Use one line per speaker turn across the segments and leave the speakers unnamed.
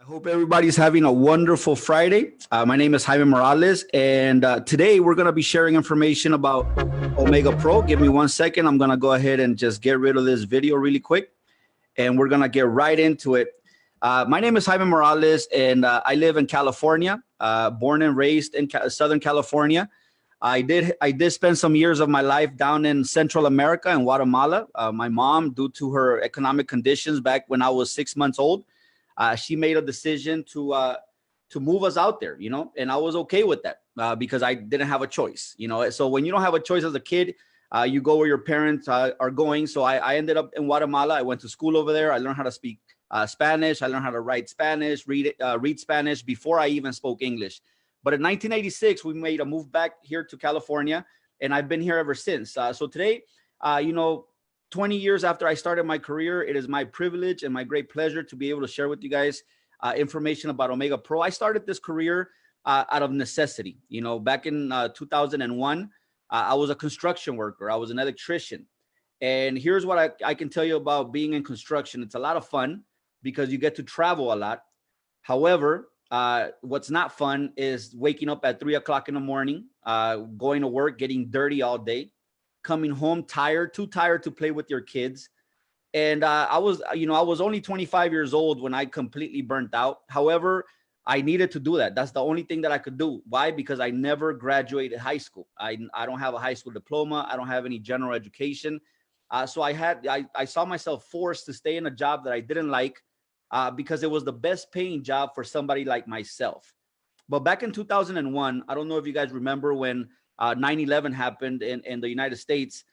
Hope everybody's having a wonderful Friday. My name is Jaime Morales, and today we're going to be sharing information about Omega Pro. Give me 1 second. I'm going to go ahead and just get rid of this video really quick, and we're going to get right into it. My name is Jaime Morales, and I live in California, born and raised in Southern California. I did spend some years of my life down in Central America in Guatemala. My mom, due to her economic conditions back when I was 6 months old, she made a decision to move us out there, and I was okay with that because I didn't have a choice, So when you don't have a choice as a kid, you go where your parents are going. So I ended up in Guatemala. I went to school over there. I learned how to speak Spanish. I learned how to write Spanish, read Spanish before I even spoke English. But in 1986, we made a move back here to California, and I've been here ever since. So today, 20 years after I started my career, it is my privilege and my great pleasure to be able to share with you guys information about Omega Pro. I started this career out of necessity. Back in 2001, I was a construction worker. I was an electrician. And here's what I can tell you about being in construction. It's a lot of fun because you get to travel a lot. However, what's not fun is waking up at 3 o'clock in the morning, going to work, getting dirty all day, coming home tired, too tired to play with your kids. And I was only 25 years old when I completely burnt out. However, I needed to do that. That's the only thing that I could do. Why? Because I never graduated high school. I don't have a high school diploma. I don't have any general education. So I saw myself forced to stay in a job that I didn't like because it was the best paying job for somebody like myself. But back in 2001, I don't know if you guys remember when 9/11 happened in the United States.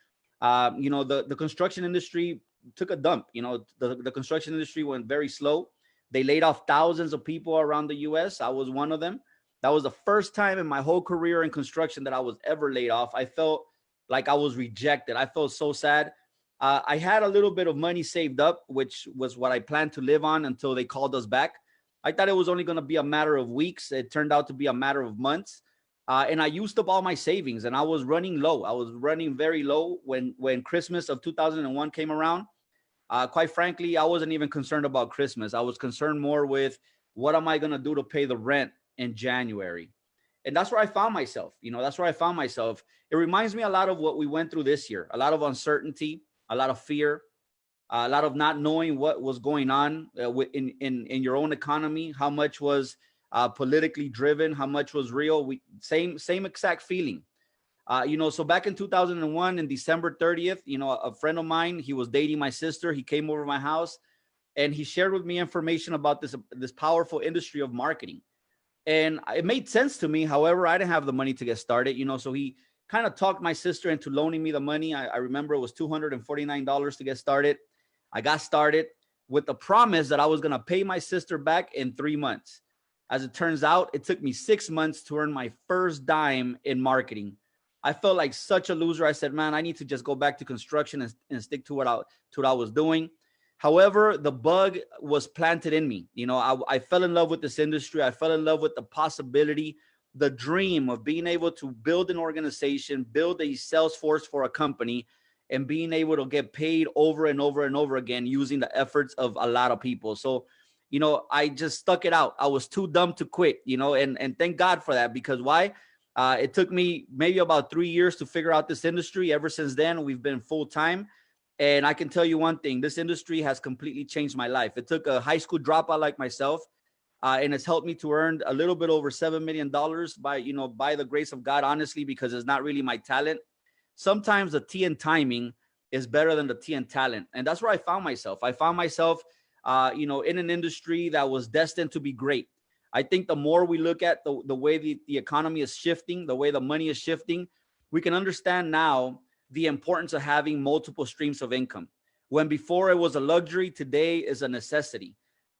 The construction industry took a dump. The construction industry went very slow. They laid off thousands of people around the US. I was one of them. That was the first time in my whole career in construction that I was ever laid off. I felt like I was rejected. I felt so sad. I had a little bit of money saved up, which was what I planned to live on until they called us back. I thought it was only going to be a matter of weeks. It turned out to be a matter of months. And I used up all my savings, and I was running low. I was running very low when Christmas of 2001 came around. Quite frankly, I wasn't even concerned about Christmas. I was concerned more with what am I going to do to pay the rent in January. And that's where I found myself. That's where I found myself. It reminds me a lot of what we went through this year, a lot of uncertainty, a lot of fear, a lot of not knowing what was going on in your own economy, how much was politically driven, how much was real. Same exact feeling. So back in 2001, in December 30th, a friend of mine, he was dating my sister. He came over my house and he shared with me information about this powerful industry of marketing. And it made sense to me. However, I didn't have the money to get started, so he kind of talked my sister into loaning me the money. I remember it was $249 to get started. I got started with the promise that I was going to pay my sister back in 3 months. As it turns out, it took me 6 months to earn my first dime in marketing. I felt like such a loser. I said, man, I need to just go back to construction and stick to what I was doing. However, the bug was planted in me. I fell in love with this industry. I fell in love with the possibility, the dream of being able to build an organization, build a sales force for a company, and being able to get paid over and over and over again using the efforts of a lot of people. So, I just stuck it out. I was too dumb to quit, and thank God for that, because why? It took me maybe about 3 years to figure out this industry. Ever since then, we've been full time. And I can tell you one thing, this industry has completely changed my life. It took a high school dropout like myself, and it's helped me to earn a little bit over $7 million by the grace of God, honestly, because it's not really my talent. Sometimes the T in timing is better than the T in talent. And that's where I found myself. I found myself, in an industry that was destined to be great. I think the more we look at the way the economy is shifting, the way the money is shifting, we can understand now the importance of having multiple streams of income. When before it was a luxury, today is a necessity.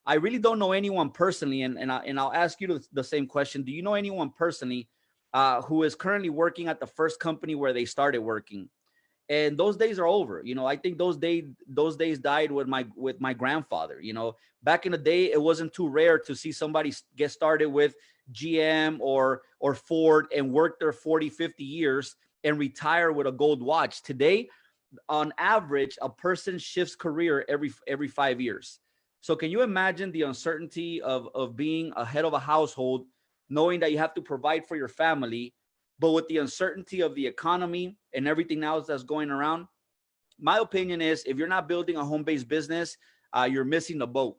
I really don't know anyone personally, and I'll ask you the same question. Do you know anyone personally who is currently working at the first company where they started working? And those days are over. I think those days died with my grandfather. Back in the day, it wasn't too rare to see somebody get started with GM or Ford and work their 40, 50 years and retire with a gold watch. Today, on average, a person shifts career every 5 years. So can you imagine the uncertainty of being a head of a household, knowing that you have to provide for your family, but with the uncertainty of the economy and everything else that's going around? My opinion is, if you're not building a home-based business, you're missing the boat.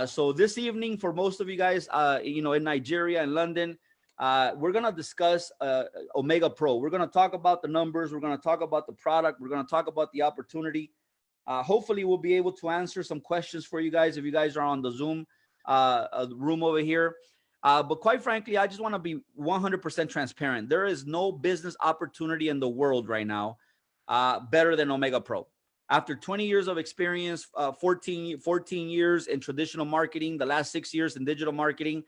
So this evening, for most of you guys, in Nigeria and London, we're going to discuss Omega Pro. We're going to talk about the numbers. We're going to talk about the product. We're going to talk about the opportunity. Hopefully, we'll be able to answer some questions for you guys if you guys are on the Zoom room over here. But quite frankly, I just want to be 100% transparent. There is no business opportunity in the world right now better than Omega Pro. After 20 years of experience, 14 years in traditional marketing, the last 6 years in digital marketing,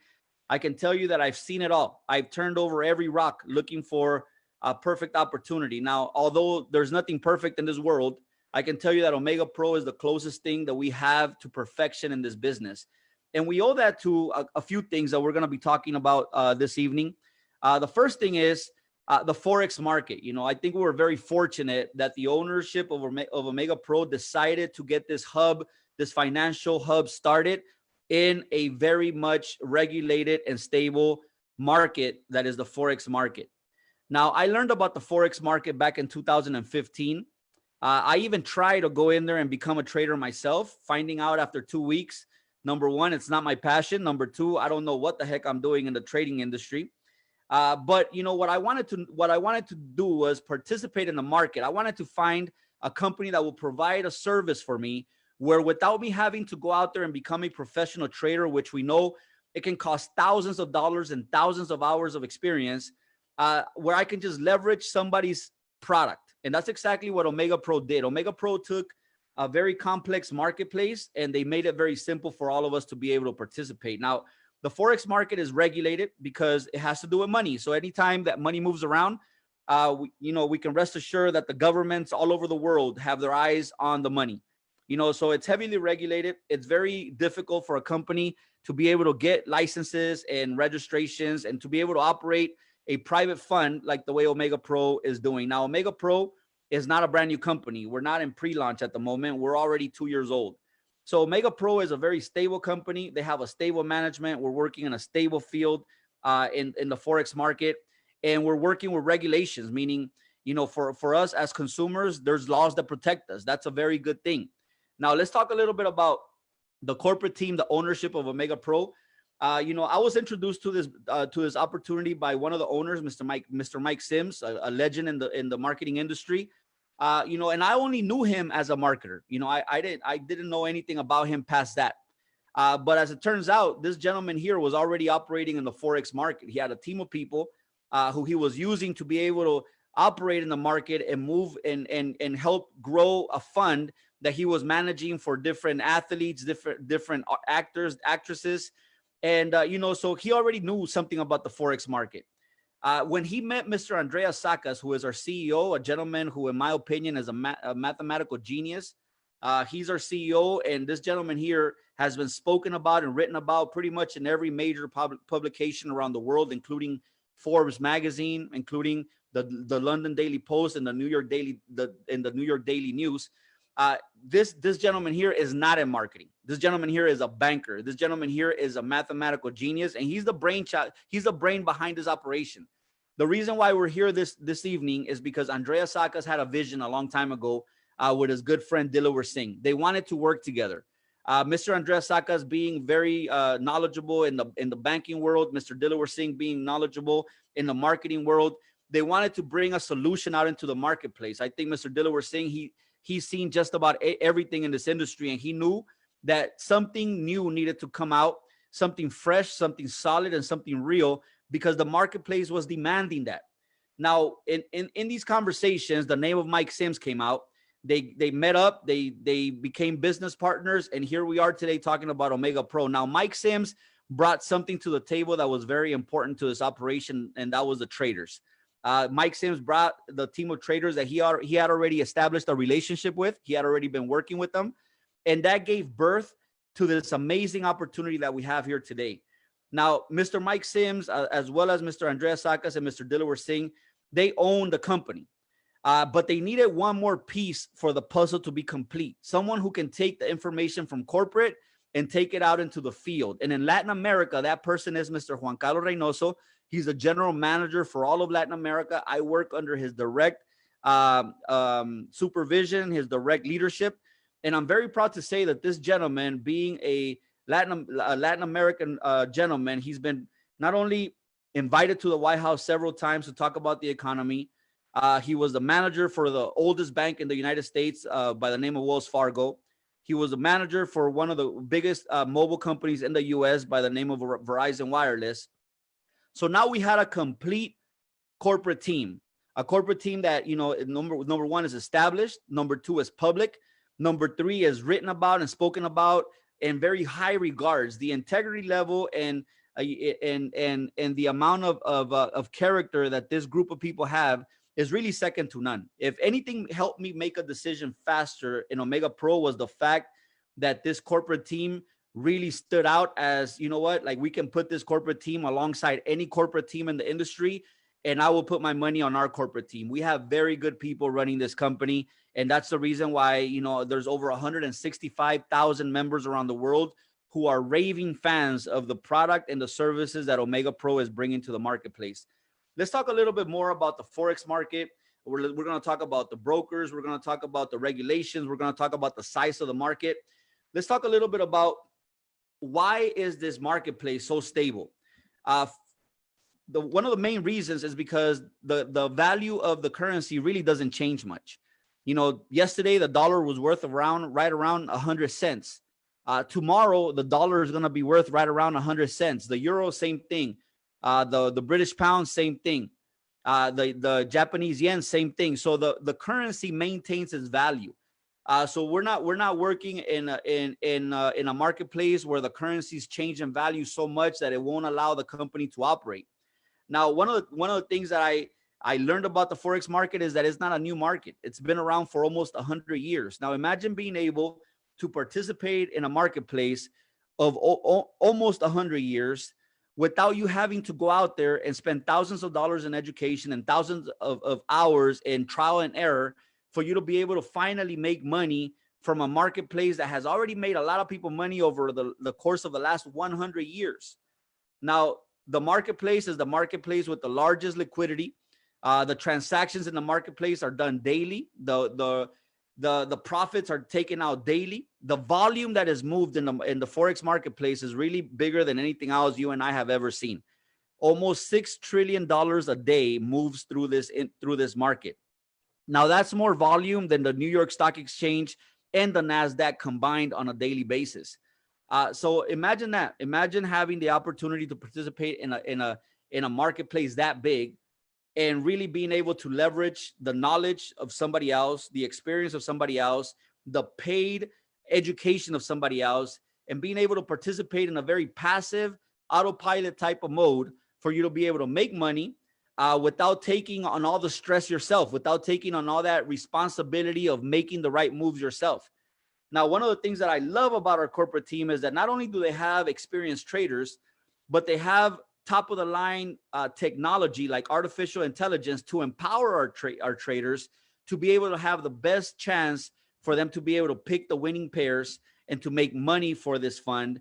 I can tell you that I've seen it all. I've turned over every rock looking for a perfect opportunity. Now, although there's nothing perfect in this world, I can tell you that Omega Pro is the closest thing that we have to perfection in this business. And we owe that to a few things that we're going to be talking about this evening. The first thing is the Forex market. I think we were very fortunate that the ownership of Omega Pro decided to get this hub, this financial hub, started in a very much regulated and stable market that is the Forex market. Now, I learned about the Forex market back in 2015. I even tried to go in there and become a trader myself, finding out after 2 weeks, number one, it's not my passion. Number two, I don't know what the heck I'm doing in the trading industry. But what I wanted to do was participate in the market. I wanted to find a company that will provide a service for me where, without me having to go out there and become a professional trader, which we know it can cost thousands of dollars and thousands of hours of experience, where I can just leverage somebody's product. And that's exactly what Omega Pro did. Omega Pro took a very complex marketplace and they made it very simple for all of us to be able to participate. Now, the Forex market is regulated because it has to do with money. So anytime that money moves around, we can rest assured that the governments all over the world have their eyes on the money. So it's heavily regulated. It's very difficult for a company to be able to get licenses and registrations and to be able to operate a private fund like the way Omega Pro is doing. Now, Omega Pro is not a brand new company. We're not in pre-launch at the moment. We're already 2 years old. So Omega Pro is a very stable company. They have a stable management. We're working in a stable field in the Forex market. And we're working with regulations, meaning, for us as consumers, there's laws that protect us. That's a very good thing. Now, let's talk a little bit about the corporate team, the ownership of Omega Pro. I was introduced to this opportunity by one of the owners, Mr. Mike Sims, a legend in the marketing industry. And I only knew him as a marketer. I didn't know anything about him past that. But as it turns out, this gentleman here was already operating in the Forex market. He had a team of people who he was using to be able to operate in the market and move and help grow a fund that he was managing for different athletes, different actors, actresses. And, so he already knew something about the Forex market. When he met Mr. Andreas Sakas, who is our CEO, a gentleman who, in my opinion, is a mathematical genius. He's our CEO, and this gentleman here has been spoken about and written about pretty much in every major publication around the world, including Forbes magazine, including the London Daily Post and the New York Daily News. This gentleman here is not in marketing. This gentleman here is a banker. This gentleman here is a mathematical genius, and he's the brainchild. He's the brain behind this operation. The reason why we're here this evening is because Andreas Sakas had a vision a long time ago with his good friend Dilawar Singh. They wanted to work together. Mr. Andreas Sakas being very knowledgeable in the banking world, Mr. Dilawar Singh being knowledgeable in the marketing world. They wanted to bring a solution out into the marketplace. I think Mr. Dilawar Singh, he's seen just about everything in this industry, and he knew that something new needed to come out, something fresh, something solid, and something real, because the marketplace was demanding that. Now, in these conversations, the name of Mike Sims came out. They met up, they became business partners, and here we are today talking about Omega Pro. Now, Mike Sims brought something to the table that was very important to this operation, and that was the traders. Mike Sims brought the team of traders that he had already established a relationship with. He had already been working with them. And that gave birth to this amazing opportunity that we have here today. Now, Mr. Mike Sims, as well as Mr. Andreas Sakas and Mr. Dilawar Singh, they own the company. But they needed one more piece for the puzzle to be complete. Someone who can take the information from corporate and take it out into the field. And in Latin America, that person is Mr. Juan Carlos Reynoso. He's a general manager for all of Latin America. I work under his direct supervision, his direct leadership. And I'm very proud to say that this gentleman, being a Latin American gentleman, he's been not only invited to the White House several times to talk about the economy. He was the manager for the oldest bank in the United States by the name of Wells Fargo. He was a manager for one of the biggest mobile companies in the US by the name of Verizon Wireless. So now we had a complete corporate team, a corporate team that, you know, number one is established, number two is public, number three is written about and spoken about in very high regards. The integrity level and the amount of character that this group of people have is really second to none. If anything helped me make a decision faster in Omega Pro was the fact that this corporate team really stood out as, you know what, like we can put this corporate team alongside any corporate team in the industry, and I will put my money on our corporate team. We have very good people running this company, and that's the reason why, you know, there's over 165,000 members around the world who are raving fans of the product and the services that Omega Pro is bringing to the marketplace. Let's talk a little bit more about the Forex market. We're going to talk about the brokers. We're going to talk about the regulations. We're going to talk about the size of the market. Let's talk a little bit about why is this marketplace so stable? One of the main reasons is because the value of the currency really doesn't change much. You know, yesterday the dollar was worth right around 100 cents. Tomorrow the dollar is going to be worth right around 100 cents. The euro, same thing. The British pound, same thing. The Japanese yen, same thing. So the currency maintains its value. So we're not working in a marketplace where the currencies change in value so much that it won't allow the company to operate. Now, one of the things that I learned about the Forex market is that it's not a new market. It's been around for almost 100 years. Now, imagine being able to participate in a marketplace of almost 100 years without you having to go out there and spend thousands of dollars in education and thousands of hours in trial and error for you to be able to finally make money from a marketplace that has already made a lot of people money over the course of the last 100 years. Now, the marketplace is the marketplace with the largest liquidity. The transactions in the marketplace are done daily. The profits are taken out daily. The volume that is moved in the Forex marketplace is really bigger than anything else you and I have ever seen. Almost $6 trillion a day moves through this market. Now, that's more volume than the New York Stock Exchange and the NASDAQ combined on a daily basis. So imagine that. Imagine having the opportunity to participate in a marketplace that big and really being able to leverage the knowledge of somebody else, the experience of somebody else, the paid education of somebody else, and being able to participate in a very passive autopilot type of mode for you to be able to make money without taking on all the stress yourself, without taking on all that responsibility of making the right moves yourself. Now, one of the things that I love about our corporate team is that not only do they have experienced traders, but they have top of the line technology like artificial intelligence to empower our traders to be able to have the best chance for them to be able to pick the winning pairs and to make money for this fund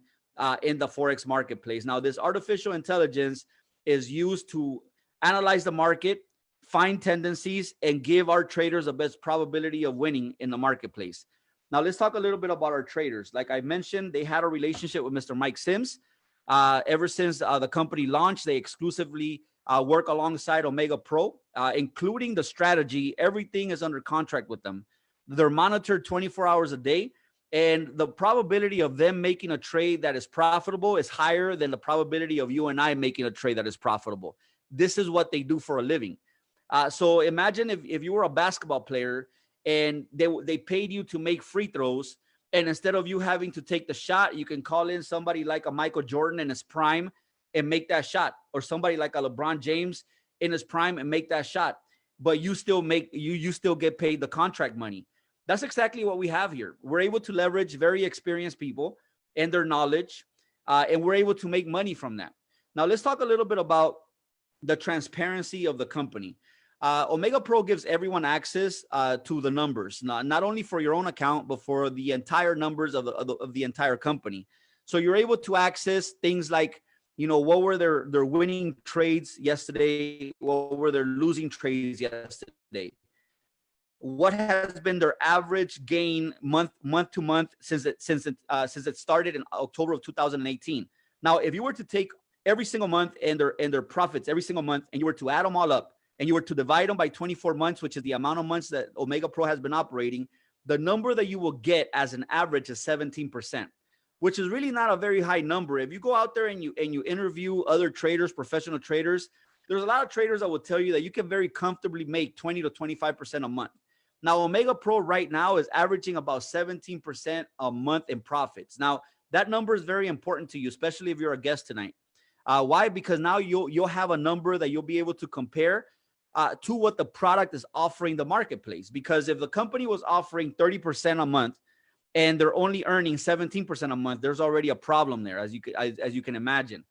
in the Forex marketplace. Now, this artificial intelligence is used to analyze the market, find tendencies, and give our traders the best probability of winning in the marketplace. Now, let's talk a little bit about our traders. Like I mentioned, they had a relationship with Mr. Mike Sims. Ever since the company launched, they exclusively work alongside Omega Pro, including the strategy. Everything is under contract with them. They're monitored 24 hours a day, and the probability of them making a trade that is profitable is higher than the probability of you and I making a trade that is profitable. This is what they do for a living. So imagine if you were a basketball player and they paid you to make free throws, and instead of you having to take the shot, you can call in somebody like a Michael Jordan in his prime and make that shot, or somebody like a LeBron James in his prime and make that shot. But you still get paid the contract money. That's exactly what we have here. We're able to leverage very experienced people and their knowledge, and we're able to make money from that. Now, let's talk a little bit about the transparency of the company. Omega Pro gives everyone access to the numbers, not only for your own account, but for the entire numbers of the entire company. So you're able to access things like, what were their winning trades yesterday? What were their losing trades yesterday? What has been their average gain month to month since it started in October of 2018? Now, if you were to take every single month and their profits every single month, and you were to add them all up, and you were to divide them by 24 months, which is the amount of months that Omega Pro has been operating, the number that you will get as an average is 17%, which is really not a very high number. If you go out there and you interview other traders, professional traders, there's a lot of traders that will tell you that you can very comfortably make 20 to 25% a month. Now, Omega Pro right now is averaging about 17% a month in profits. Now, that number is very important to you, especially if you're a guest tonight. Why? Because now you'll have a number that you'll be able to compare to what the product is offering the marketplace. Because if the company was offering 30% a month and they're only earning 17% a month, there's already a problem there, as you can imagine.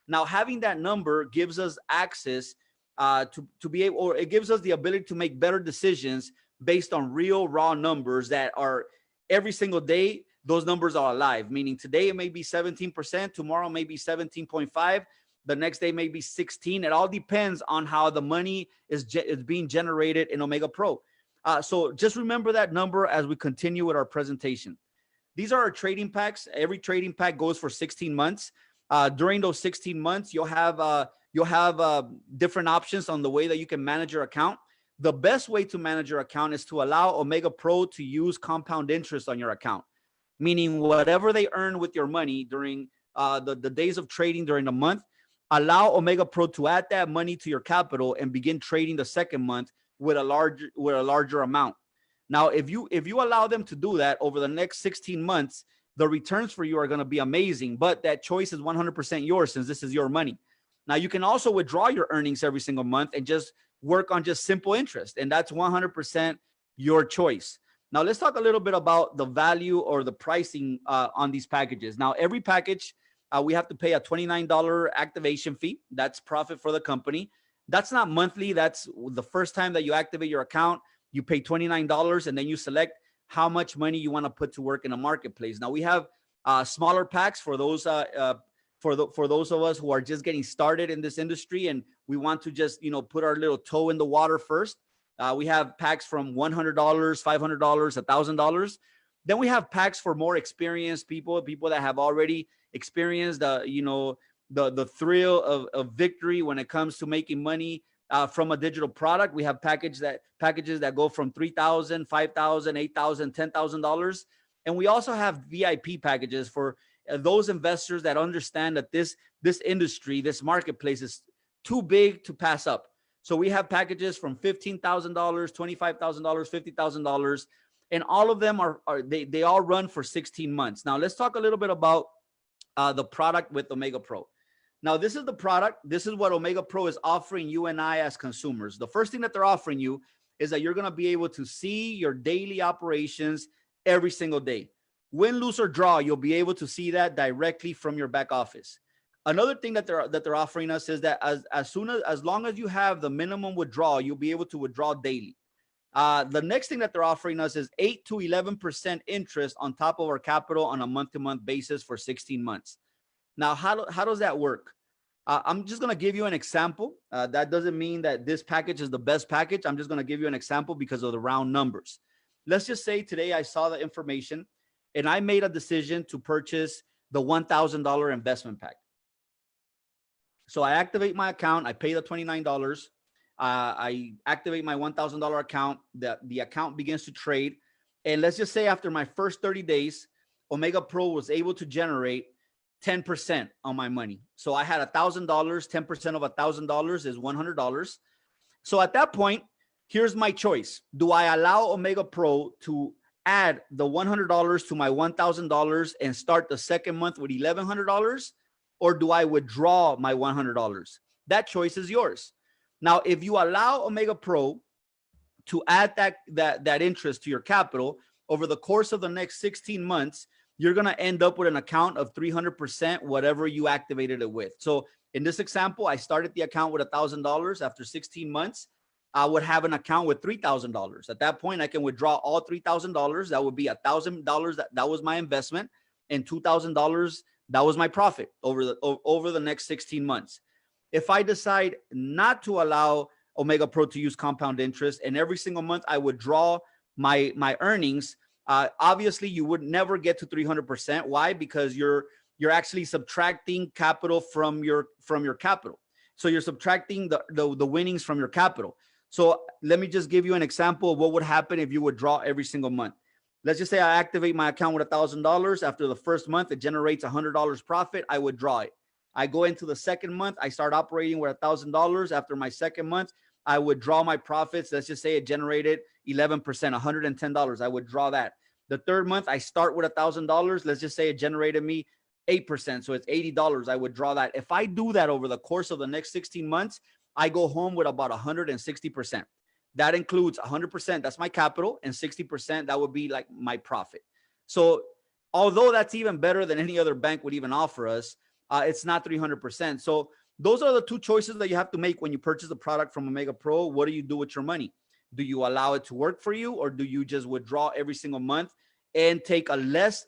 Now, having that number gives us access to be able, or it gives us the ability to make better decisions based on real raw numbers that are every single day. Those numbers are alive, meaning today it may be 17%, tomorrow may be 17.5, the next day may be 16. It all depends on how the money is being generated in Omega Pro. So just remember that number as we continue with our presentation. These are our trading packs. Every trading pack goes for 16 months. During those 16 months, you'll have different options on the way that you can manage your account. The best way to manage your account is to allow Omega Pro to use compound interest on your account, meaning whatever they earn with your money during the days of trading during the month, allow Omega Pro to add that money to your capital and begin trading the second month with a larger amount. Now, if you allow them to do that over the next 16 months, the returns for you are going to be amazing, but that choice is 100% yours since this is your money. Now, you can also withdraw your earnings every single month and just work on just simple interest, and that's 100% your choice. Now, let's talk a little bit about the value or the pricing on these packages. Now, every package, we have to pay a $29 activation fee. That's profit for the company. That's not monthly. That's the first time that you activate your account. You pay $29, and then you select how much money you want to put to work in a marketplace. Now, we have smaller packs for those for those of us who are just getting started in this industry and we want to just, put our little toe in the water first. We have packs from $100, $500, $1,000. Then we have packs for more experienced people that have already experienced the thrill of victory when it comes to making money from a digital product. We have packages that go from $3,000, $5,000, $8,000, $10,000. And we also have VIP packages for those investors that understand that this industry, this marketplace is too big to pass up. So we have packages from $15,000, $25,000, $50,000, and all of them they all run for 16 months. Now let's talk a little bit about the product with Omega Pro. Now this is the product. This is what Omega Pro is offering you and I as consumers. The first thing that they're offering you is that you're going to be able to see your daily operations every single day. Win, lose, or draw, you'll be able to see that directly from your back office. Another thing that they're offering us is that as long as you have the minimum withdrawal, you'll be able to withdraw daily. The next thing that they're offering us is 8 to 11% interest on top of our capital on a month-to-month basis for 16 months. Now, how does that work? I'm just going to give you an example. That doesn't mean that this package is the best package. I'm just going to give you an example because of the round numbers. Let's just say today I saw the information and I made a decision to purchase the $1,000 investment pack. So I activate my account. I pay the $29. I activate my $1,000 account. The account begins to trade. And let's just say after my first 30 days, Omega Pro was able to generate 10% on my money. So I had $1,000. 10% of $1,000 is $100. So at that point, here's my choice. Do I allow Omega Pro to add the $100 to my $1,000 and start the second month with $1,100? Or do I withdraw my $100? That choice is yours. Now, if you allow Omega Pro to add that interest to your capital over the course of the next 16 months, you're going to end up with an account of 300%, whatever you activated it with. So in this example, I started the account with $1,000 after 16 months. I would have an account with $3,000. At that point, I can withdraw all $3,000. That would be $1,000. That was my investment, and $2,000 that was my profit over the next 16 months. If I decide not to allow Omega Pro to use compound interest, and every single month I would draw my earnings, obviously you would never get to 300%. Why? Because you're actually subtracting capital from your capital. So you're subtracting the winnings from your capital. So let me just give you an example of what would happen if you would draw every single month. Let's just say I activate my account with $1,000. After the first month, it generates $100 profit. I would draw it. I go into the second month. I start operating with $1,000. After my second month, I would draw my profits. Let's just say it generated 11%, $110. I would draw that. The third month, I start with $1,000. Let's just say it generated me 8%. So it's $80. I would draw that. If I do that over the course of the next 16 months, I go home with about 160%. That includes 100%, that's my capital, and 60%, that would be like my profit. So although that's even better than any other bank would even offer us, it's not 300%. So those are the two choices that you have to make when you purchase a product from Omega Pro. What do you do with your money? Do you allow it to work for you, or do you just withdraw every single month and take a less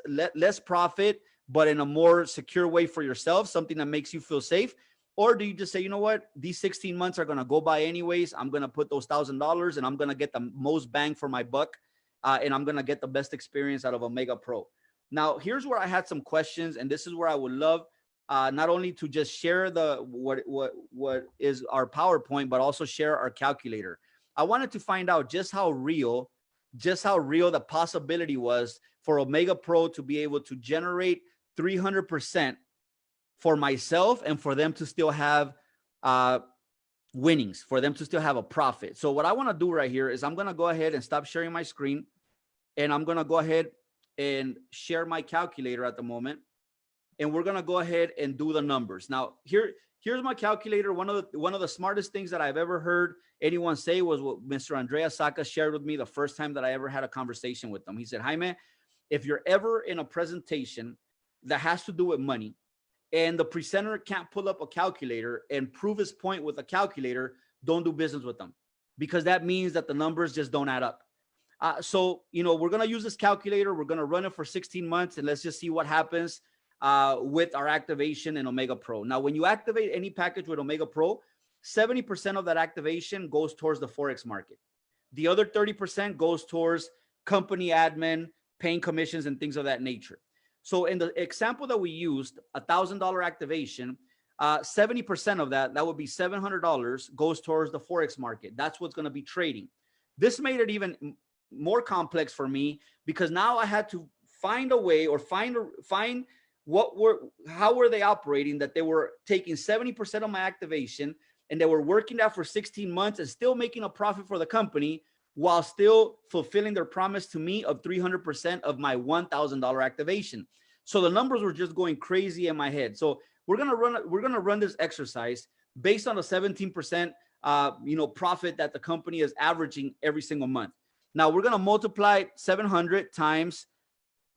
profit, but in a more secure way for yourself, something that makes you feel safe? Or do you just say, you know what, these 16 months are going to go by anyways. I'm going to put those $1,000 and I'm going to get the most bang for my buck. And I'm going to get the best experience out of Omega Pro. Now, here's where I had some questions. And this is where I would love not only to just share what is our PowerPoint, but also share our calculator. I wanted to find out just how real the possibility was for Omega Pro to be able to generate 300% for myself and for them to still have winnings, for them to still have a profit. So what I want to do right here is I'm going to go ahead and stop sharing my screen, and I'm going to go ahead and share my calculator at the moment. And we're going to go ahead and do the numbers. Now, here's my calculator. One of the smartest things that I've ever heard anyone say was what Mr. Andrea Saka shared with me the first time that I ever had a conversation with him. He said, Jaime, if you're ever in a presentation that has to do with money, and the presenter can't pull up a calculator and prove his point with a calculator, don't do business with them, because that means that the numbers just don't add up. So, we're going to use this calculator. We're going to run it for 16 months, and let's just see what happens with our activation in Omega Pro. Now, when you activate any package with Omega Pro, 70% of that activation goes towards the Forex market. The other 30% goes towards company admin, paying commissions, and things of that nature. So in the example that we used, $1,000 activation, 70% of that would be $700, goes towards the Forex market. That's what's going to be trading. This made it even more complex for me, because now I had to find a way, or find how were they operating, that they were taking 70% of my activation and they were working that for 16 months and still making a profit for the company, while still fulfilling their promise to me of 300% of my $1,000 activation. So the numbers were just going crazy in my head. So we're gonna run this exercise based on a 17% profit that the company is averaging every single month. Now we're gonna multiply 700 times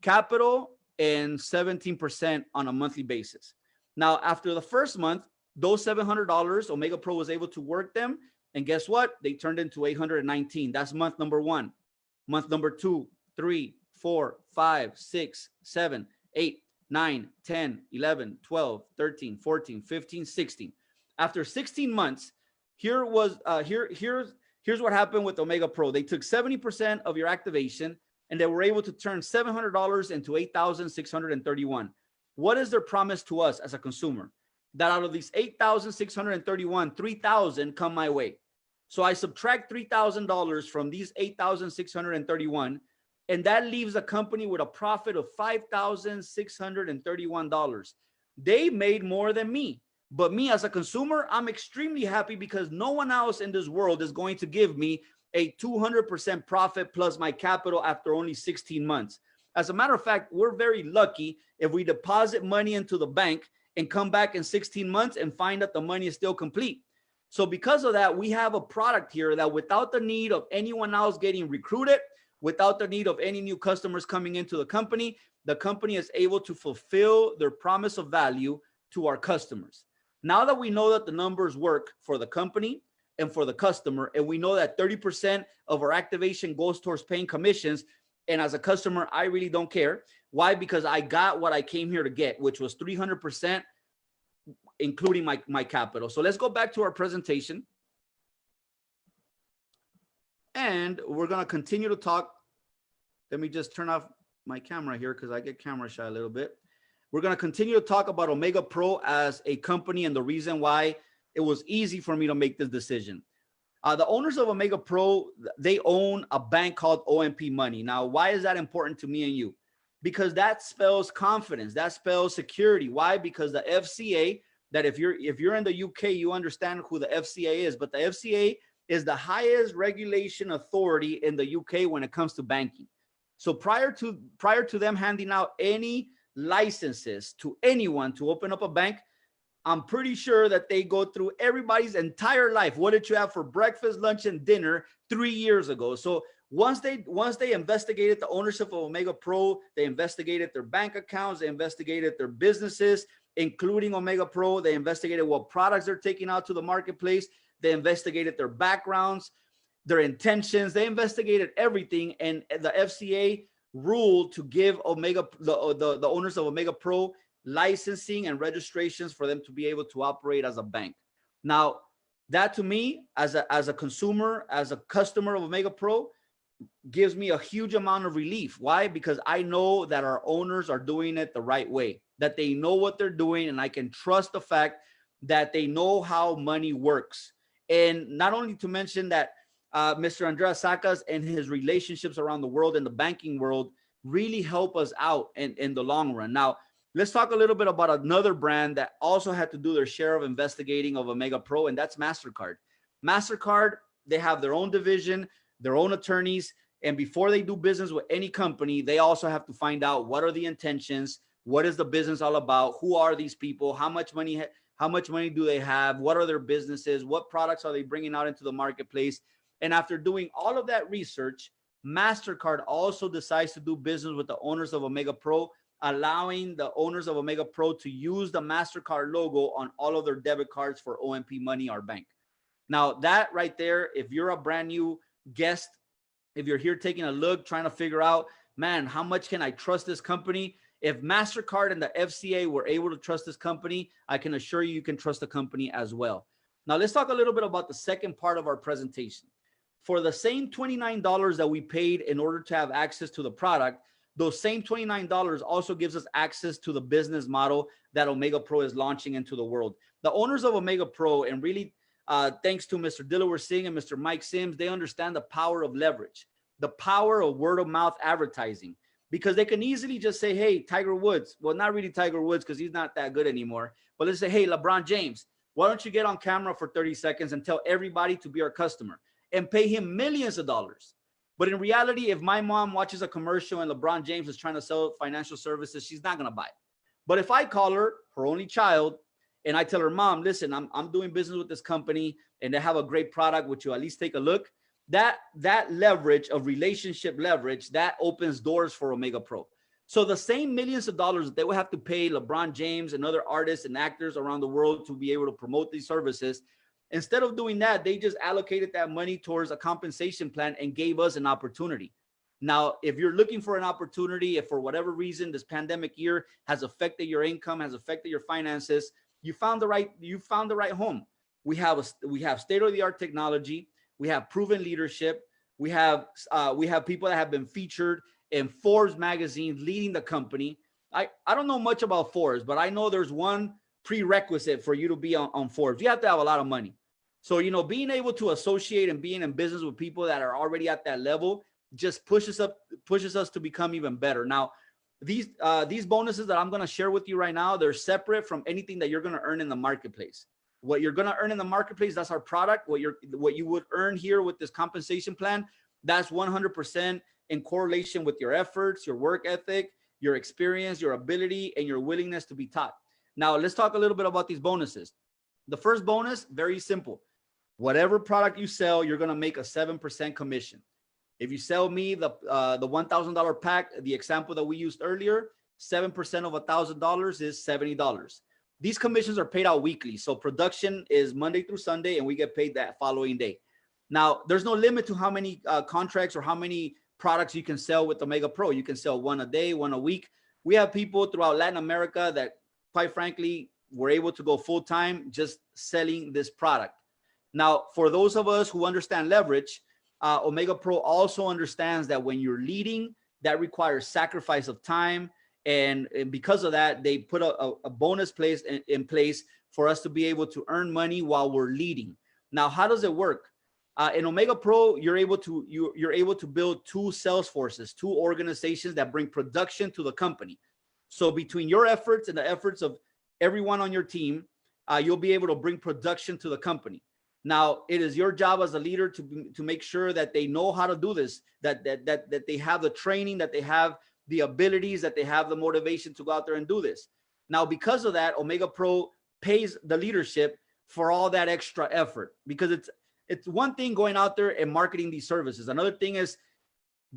capital and 17% on a monthly basis. Now, after the first month, those $700, Omega Pro was able to work them. And guess what? They turned into 819. That's month number 1. Month number 2, 3, 4, 5, 6, 7, 8, 9, 10, 11, 12, 13, 14, 15, 16. After 16 months, here's what happened with Omega Pro. They took 70% of your activation, and they were able to turn $700 into $8,631. What is their promise to us as a consumer? That out of these $8,631, $3,000 come my way. So I subtract $3,000 from these $8,631, and that leaves a company with a profit of $5,631. They made more than me. But me as a consumer, I'm extremely happy, because no one else in this world is going to give me a 200% profit plus my capital after only 16 months. As a matter of fact, we're very lucky if we deposit money into the bank and come back in 16 months and find that the money is still complete. So because of that, we have a product here that, without the need of anyone else getting recruited, without the need of any new customers coming into the company is able to fulfill their promise of value to our customers. Now that we know that the numbers work for the company, and for the customer. And we know that 30% of our activation goes towards paying commissions. And as a customer, I really don't care. Why? Because I got what I came here to get, which was 300%, including my capital. So let's go back to our presentation. And we're going to continue to talk. Let me just turn off my camera here because I get camera shy a little bit. We're going to continue to talk about Omega Pro as a company and the reason why it was easy for me to make this decision. The owners of Omega Pro, they own a bank called OMP Money. Now, why is that important to me and you? Because that spells confidence. That spells security. Why? Because the FCA, that if you're in the UK, you understand who the FCA is, but the FCA is the highest regulation authority in the UK when it comes to banking. So prior to them handing out any licenses to anyone to open up a bank, I'm pretty sure that they go through everybody's entire life. What did you have for breakfast, lunch, and dinner 3 years ago? So once they investigated the ownership of Omega Pro, they investigated their bank accounts, they investigated their businesses, including Omega Pro. They investigated what products they're taking out to the marketplace. They investigated their backgrounds, their intentions. They investigated everything, and the FCA ruled to give the owners of Omega Pro licensing and registrations for them to be able to operate as a bank. Now, that to me, as a consumer, as a customer of Omega Pro, gives me a huge amount of relief. Why? Because I know that our owners are doing it the right way, that they know what they're doing, and I can trust the fact that they know how money works. And not only to mention that Mr. Andreas Sakas and his relationships around the world in the banking world really help us out in the long run. Now, let's talk a little bit about another brand that also had to do their share of investigating of Omega Pro, and that's MasterCard. MasterCard, they have their own division, their own attorneys, and before they do business with any company, they also have to find out what are the intentions, what is the business all about, who are these people, how much money do they have, what are their businesses, what products are they bringing out into the marketplace. And after doing all of that research, MasterCard also decides to do business with the owners of Omega Pro, allowing the owners of Omega Pro to use the MasterCard logo on all of their debit cards for OMP Money, our bank. Now, that right there, if you're a brand new guest, if you're here taking a look, trying to figure out, man, how much can I trust this company? If MasterCard and the FCA were able to trust this company, I can assure you, you can trust the company as well. Now, let's talk a little bit about the second part of our presentation. For the same $29 that we paid in order to have access to the product, those same $29 also gives us access to the business model that Omega Pro is launching into the world. The owners of Omega Pro, and really thanks to Mr. Dilawar Singh and Mr. Mike Sims, they understand the power of leverage, the power of word of mouth advertising, because they can easily just say, hey, Tiger Woods, well, not really Tiger Woods because he's not that good anymore, but let's say, hey, LeBron James, why don't you get on camera for 30 seconds and tell everybody to be our customer and pay him millions of dollars. But in reality, if my mom watches a commercial and LeBron James is trying to sell financial services, she's not going to buy it. But if I call her only child, and I tell her, Mom, listen, I'm doing business with this company and they have a great product, would you at least take a look? That leverage of relationship leverage, that opens doors for Omega Pro. So the same millions of dollars that they would have to pay LeBron James and other artists and actors around the world to be able to promote these services, instead of doing that, they just allocated that money towards a compensation plan and gave us an opportunity. Now, if you're looking for an opportunity, if for whatever reason this pandemic year has affected your income, has affected your finances, you found the right home. We have state-of-the-art technology. We have proven leadership. We have people that have been featured in Forbes magazine leading the company. I don't know much about Forbes, but I know there's one prerequisite for you to be on Forbes. You have to have a lot of money. So, being able to associate and being in business with people that are already at that level just pushes us to become even better. Now, these bonuses that I'm going to share with you right now, they're separate from anything that you're going to earn in the marketplace. What you're going to earn in the marketplace, that's our product. What you would earn here with this compensation plan, that's 100% in correlation with your efforts, your work ethic, your experience, your ability, and your willingness to be taught. Now, let's talk a little bit about these bonuses. The first bonus, very simple. Whatever product you sell, you're going to make a 7% commission. If you sell me the $1,000 pack, the example that we used earlier, 7% of $1,000 is $70. These commissions are paid out weekly. So production is Monday through Sunday, and we get paid that following day. Now, there's no limit to how many contracts or how many products you can sell with Omega Pro. You can sell one a day, one a week. We have people throughout Latin America that, quite frankly, were able to go full time just selling this product. Now, for those of us who understand leverage, Omega Pro also understands that when you're leading, that requires sacrifice of time. And because of that, they put a bonus place in place for us to be able to earn money while we're leading. Now, how does it work? In Omega Pro, you're able to build two sales forces, two organizations that bring production to the company. So between your efforts and the efforts of everyone on your team, you'll be able to bring production to the company. Now, it is your job as a leader to make sure that they know how to do this, that they have the training, that they have the abilities, that they have the motivation to go out there and do this. Now, because of that, Omega Pro pays the leadership for all that extra effort, because it's one thing going out there and marketing these services. Another thing is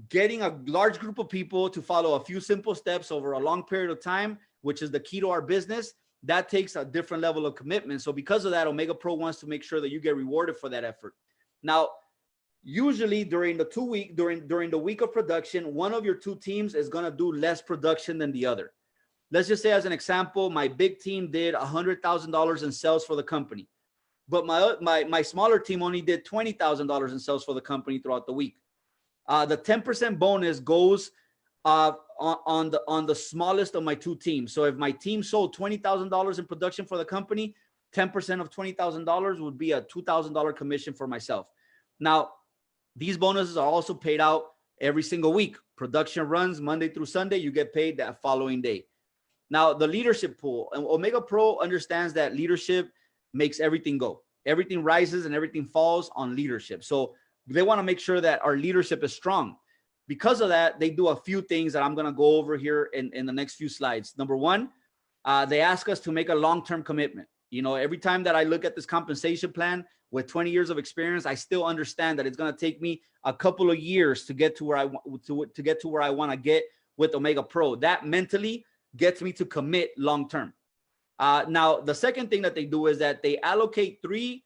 getting a large group of people to follow a few simple steps over a long period of time, which is the key to our business. That takes a different level of commitment. So because of that, Omega Pro wants to make sure that you get rewarded for that effort. Now, usually during the week of production, one of your two teams is going to do less production than the other. Let's just say, as an example, my big team did $100,000 in sales for the company, but my smaller team only did $20,000 in sales for the company throughout the week. The 10% bonus goes on the smallest of my two teams. So if my team sold $20,000 in production for the company, 10% of $20,000 would be a $2,000 commission for myself. Now, these bonuses are also paid out every single week. Production runs Monday through Sunday. You get paid that following day. Now, the leadership pool. And Omega Pro understands that leadership makes everything go. Everything rises and everything falls on leadership. So they want to make sure that our leadership is strong. Because of that, they do a few things that I'm going to go over here in the next few slides. Number one, they ask us to make a long-term commitment. You know, every time that I look at this compensation plan with 20 years of experience, I still understand that it's going to take me a couple of years to get to where I want to get with Omega Pro. That mentally gets me to commit long-term. Now, the second thing that they do is that they allocate 3%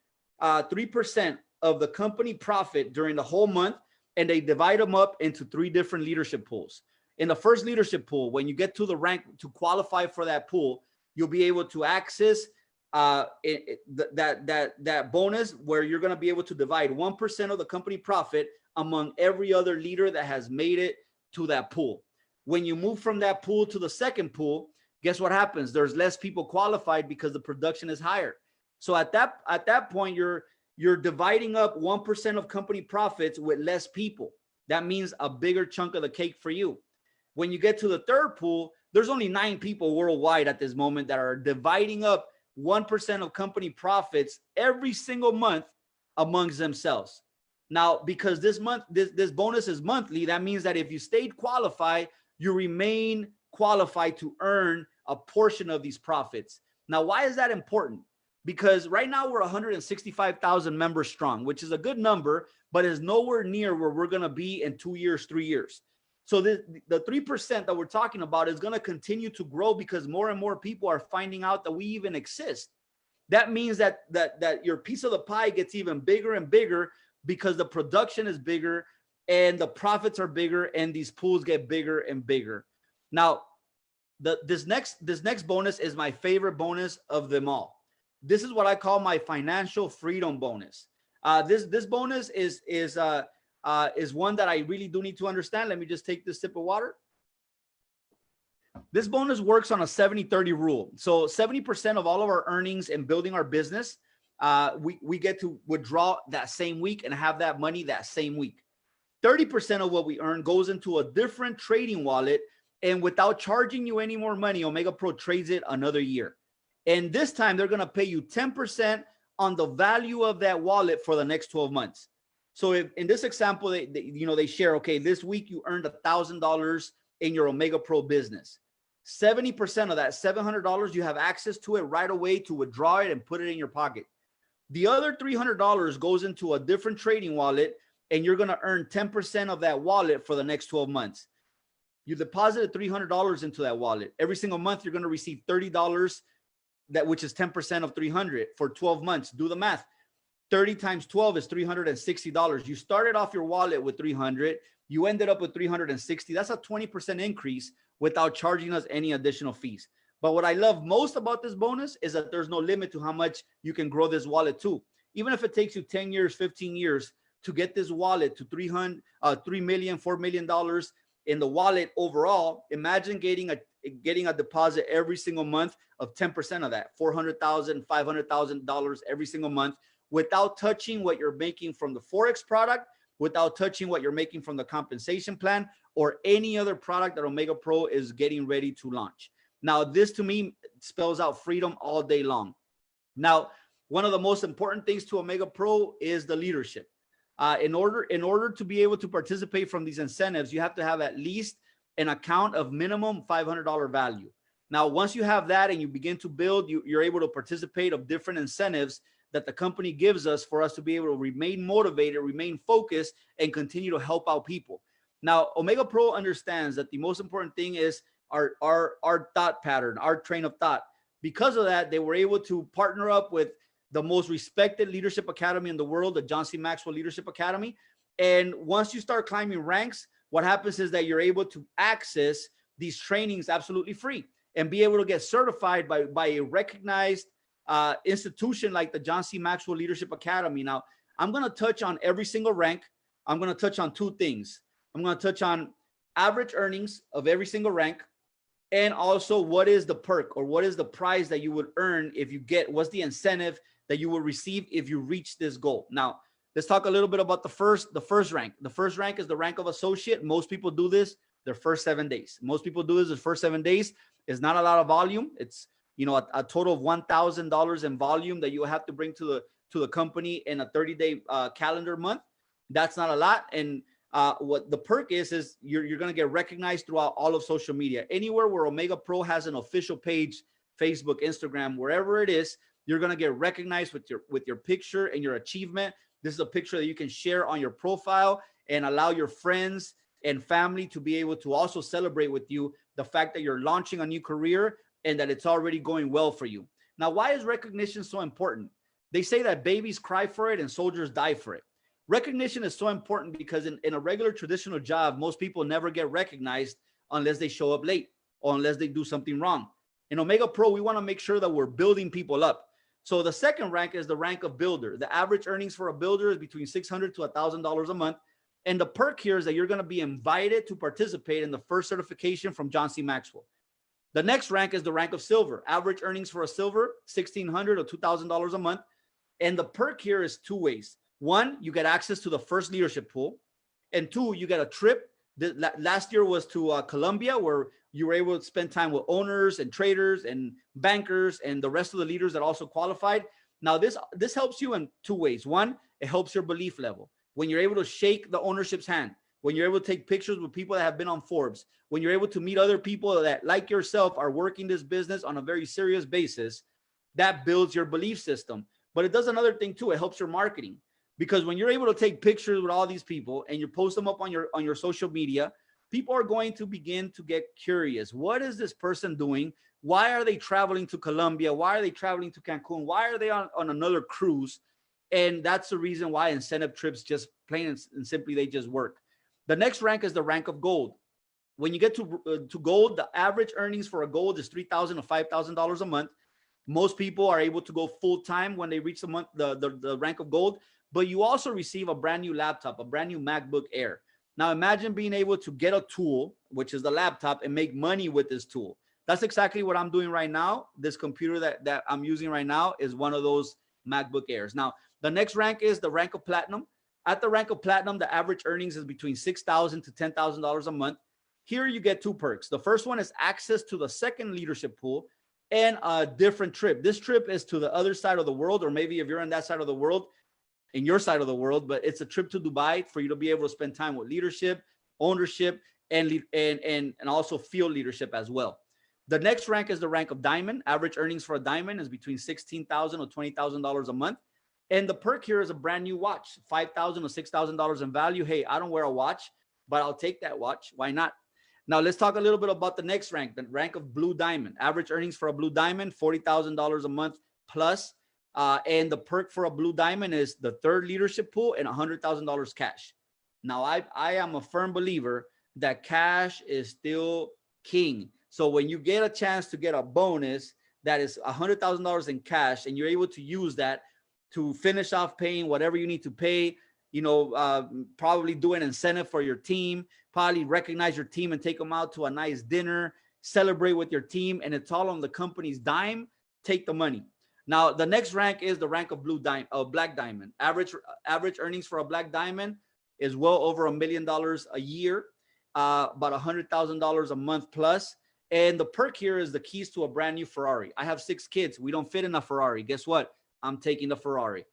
of the company profit during the whole month, and they divide them up into 3 different leadership pools. In the first leadership pool, when you get to the rank to qualify for that pool, you'll be able to access that bonus, where you're going to be able to divide 1% of the company profit among every other leader that has made it to that pool. When you move from that pool to the second pool, guess what happens? There's less people qualified because the production is higher. So at that point, you're dividing up 1% of company profits with less people. That means a bigger chunk of the cake for you. When you get to the third pool, there's only 9 people worldwide at this moment that are dividing up 1% of company profits every single month amongst themselves. Now, because this bonus is monthly, that means that if you stayed qualified, you remain qualified to earn a portion of these profits. Now, why is that important? Because right now we're 165,000 members strong, which is a good number, but is nowhere near where we're going to be in 2 years, 3 years. So the 3% that we're talking about is going to continue to grow because more and more people are finding out that we even exist. That means that your piece of the pie gets even bigger and bigger because the production is bigger and the profits are bigger and these pools get bigger and bigger. Now, this next bonus is my favorite bonus of them all. This is what I call my financial freedom bonus. This bonus is one that I really do need to understand. Let me just take this sip of water. This bonus works on a 70-30 rule. So 70% of all of our earnings in building our business, we get to withdraw that same week and have that money that same week. 30% of what we earn goes into a different trading wallet, and without charging you any more money, Omega Pro trades it another year. And this time they're going to pay you 10% on the value of that wallet for the next 12 months. So if in this example, they share, okay, this week you earned $1,000 in your Omega Pro business. 70% of that, $700, you have access to it right away to withdraw it and put it in your pocket. The other $300 goes into a different trading wallet, and you're going to earn 10% of that wallet for the next 12 months. You deposited $300 into that wallet. Every single month, you're going to receive $30 that, which is 10% of 300 for 12 months. Do the math. 30 times 12 is $360. You started off your wallet with 300. You ended up with 360. That's a 20% increase without charging us any additional fees. But what I love most about this bonus is that there's no limit to how much you can grow this wallet to. Even if it takes you 10 years, 15 years to get this wallet to $3 million, $4 million in the wallet overall, imagine getting a deposit every single month of 10% of that, $400,000, $500,000 every single month, without touching what you're making from the Forex product, without touching what you're making from the compensation plan or any other product that Omega Pro is getting ready to launch. Now, this to me spells out freedom all day long. Now, one of the most important things to Omega Pro is the leadership. In order to be able to participate from these incentives, you have to have at least an account of minimum $500 value. Now, once you have that and you begin to build, you're able to participate of different incentives that the company gives us for us to be able to remain motivated, remain focused, and continue to help out people. Now, Omega Pro understands that the most important thing is our thought pattern, our train of thought. Because of that, they were able to partner up with the most respected leadership academy in the world, the John C. Maxwell Leadership Academy. And once you start climbing ranks, what happens is that you're able to access these trainings absolutely free and be able to get certified by a recognized institution like the John C. Maxwell Leadership Academy. Now, I'm going to touch on every single rank. I'm going to touch on two things. I'm going to touch on average earnings of every single rank, and also what is the perk or what is the prize that you would earn if you get, what's the incentive that you will receive if you reach this goal. Now, let's talk a little bit about the first rank. The first rank is the rank of associate. Most people do this their first 7 days. Most people do this the first 7 days. It's not a lot of volume. It's, you know, a total of $1,000 in volume that you have to bring to the company in a 30-day calendar month. That's not a lot. And what the perk is you're going to get recognized throughout all of social media. Anywhere where Omega Pro has an official page, Facebook, Instagram, wherever it is, you're going to get recognized with your picture and your achievement. This is a picture that you can share on your profile and allow your friends and family to be able to also celebrate with you the fact that you're launching a new career and that it's already going well for you. Now, why is recognition so important? They say that babies cry for it and soldiers die for it. Recognition is so important because in a regular traditional job, most people never get recognized unless they show up late or unless they do something wrong. In Omega Pro, we want to make sure that we're building people up. So the second rank is the rank of builder. The average earnings for a builder is between $600 to $1,000 a month. And the perk here is that you're going to be invited to participate in the first certification from John C. Maxwell. The next rank is the rank of silver. Average earnings for a silver, $1,600 or $2,000 a month. And the perk here is two ways. One, you get access to the first leadership pool. And two, you get a trip. Last year was to Colombia, where you were able to spend time with owners and traders and bankers and the rest of the leaders that also qualified. Now, this helps you in two ways. One, it helps your belief level. When you're able to shake the ownership's hand, when you're able to take pictures with people that have been on Forbes, when you're able to meet other people that, like yourself, are working this business on a very serious basis, that builds your belief system. But it does another thing too. It helps your marketing. Because when you're able to take pictures with all these people and you post them up on your social media, people are going to begin to get curious. What is this person doing? Why are they traveling to Colombia? Why are they traveling to Cancun? Why are they on another cruise? And that's the reason why incentive trips just plain and simply, they just work. The next rank is the rank of gold. When you get to gold, the average earnings for a gold is $3,000 to $5,000 a month. Most people are able to go full time when they reach the rank of gold. But you also receive a brand new laptop, a brand new MacBook Air. Now imagine being able to get a tool, which is the laptop, and make money with this tool. That's exactly what I'm doing right now. This computer that I'm using right now is one of those MacBook Airs. Now, the next rank is the rank of platinum. At the rank of platinum, the average earnings is between $6,000 to $10,000 a month. Here you get two perks. The first one is access to the second leadership pool and a different trip. This trip is to the other side of the world, or maybe if you're on that side of the world, in your side of the world, but it's a trip to Dubai for you to be able to spend time with leadership, ownership, and also field leadership as well. The next rank is the rank of diamond. Average earnings for a diamond is between $16,000 or $20,000 a month. And the perk here is a brand new watch, $5,000 or $6,000 in value. Hey, I don't wear a watch, but I'll take that watch. Why not? Now let's talk a little bit about the next rank, the rank of Blue Diamond. Average earnings for a Blue Diamond, $40,000 a month plus. And the perk for a Blue Diamond is the third leadership pool and $100,000 cash. Now I am a firm believer that cash is still king. So when you get a chance to get a bonus that is $100,000 in cash, and you're able to use that to finish off paying whatever you need to pay, you know, probably do an incentive for your team, probably recognize your team and take them out to a nice dinner, celebrate with your team, and it's all on the company's dime, take the money. Now, the next rank is the rank of Black Diamond. Average earnings for a Black Diamond is well over $1 million a year, about $100,000 a month plus. And the perk here is the keys to a brand new Ferrari. I have 6 kids. We don't fit in a Ferrari. Guess what? I'm taking the Ferrari.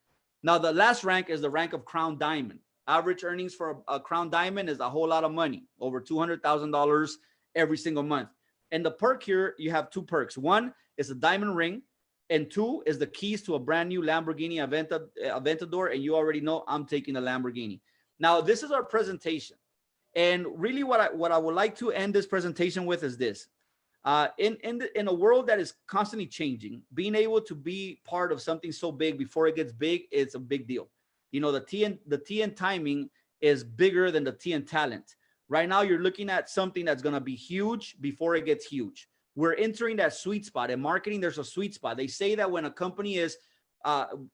Now, the last rank is the rank of Crown Diamond. Average earnings for a Crown Diamond is a whole lot of money, over $200,000 every single month. And the perk here, you have 2 perks. One is a diamond ring, and 2 is the keys to a brand new Lamborghini Aventador. And you already know I'm taking the Lamborghini. Now, this is our presentation. And really what I would like to end this presentation with is this. In a world that is constantly changing, being able to be part of something so big before it gets big, it's a big deal. You know, the T in timing is bigger than the T in talent. Right now, you're looking at something that's going to be huge before it gets huge. We're entering that sweet spot. In marketing, there's a sweet spot. They say that when a company is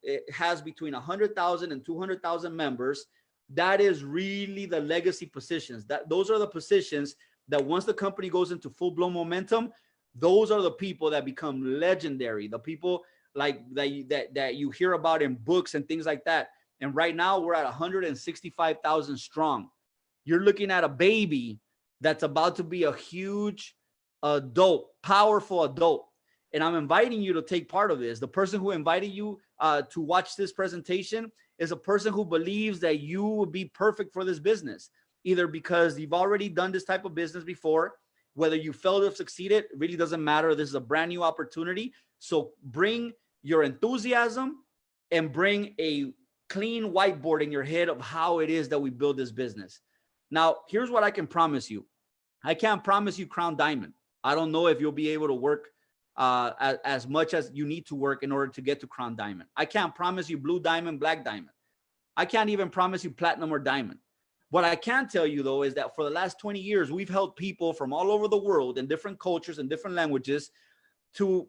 it has between 100,000 and 200,000 members, that is really the legacy positions. Those are the positions that once the company goes into full-blown momentum, those are the people that become legendary, the people like that you hear about in books and things like that. And right now we're at 165,000 strong. You're looking at a baby that's about to be a huge adult, powerful adult. And I'm inviting you to take part of this. The person who invited you to watch this presentation is a person who believes that you would be perfect for this business, either because you've already done this type of business before, whether you failed or succeeded, it really doesn't matter. This is a brand new opportunity. So bring your enthusiasm and bring a clean whiteboard in your head of how it is that we build this business. Now, here's what I can promise you. I can't promise you Crown Diamond. I don't know if you'll be able to work as much as you need to work in order to get to Crown Diamond. I can't promise you Blue Diamond, Black Diamond. I can't even promise you Platinum or Diamond. What I can tell you, though, is that for the last 20 years, we've helped people from all over the world in different cultures and different languages to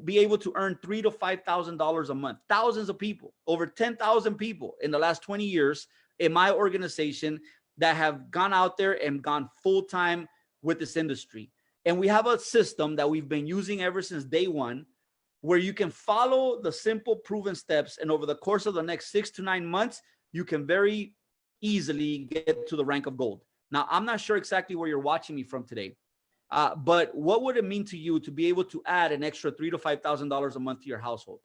be able to earn $3,000 to $5,000 a month. Thousands of people, over 10,000 people in the last 20 years in my organization that have gone out there and gone full-time with this industry. And we have a system that we've been using ever since day one, where you can follow the simple proven steps. And over the course of the next 6 to 9 months, you can very easily get to the rank of gold. Now, I'm not sure exactly where you're watching me from today, but what would it mean to you to be able to add an extra $3,000 to $5,000 a month to your household?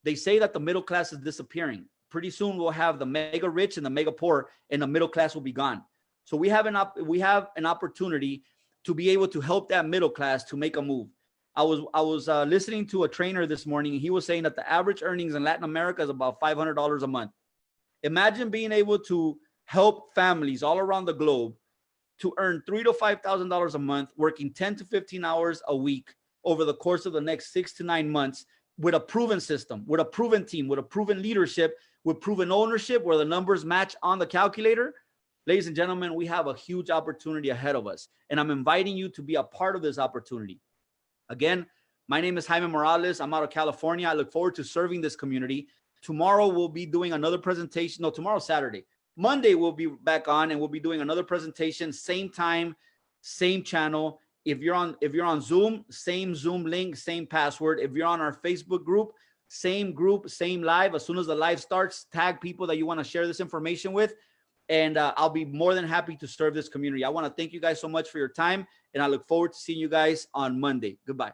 They say that the middle class is disappearing. Pretty soon we'll have the mega rich and the mega poor, and the middle class will be gone. So we have an opportunity to be able to help that middle class to make a move. I was listening to a trainer this morning, and he was saying that the average earnings in Latin America is about $500 a month. Imagine being able to help families all around the globe to earn $3,000 to $5,000 a month, working 10 to 15 hours a week over the course of the next 6 to 9 months, with a proven system, with a proven team, with a proven leadership, with proven ownership, where the numbers match on the calculator. Ladies and gentlemen, we have a huge opportunity ahead of us, and I'm inviting you to be a part of this opportunity. Again, my name is Jaime Morales. I'm out of California. I look forward to serving this community. Tomorrow we'll be doing another presentation. No, tomorrow's Saturday. Monday we'll be back on, and we'll be doing another presentation, same time, same channel. If you're on Zoom, same Zoom link, same password. If you're on our Facebook group, same live. As soon as the live starts, tag people that you want to share this information with, and I'll be more than happy to serve this community. I want to thank you guys so much for your time, and I look forward to seeing you guys on Monday. Goodbye.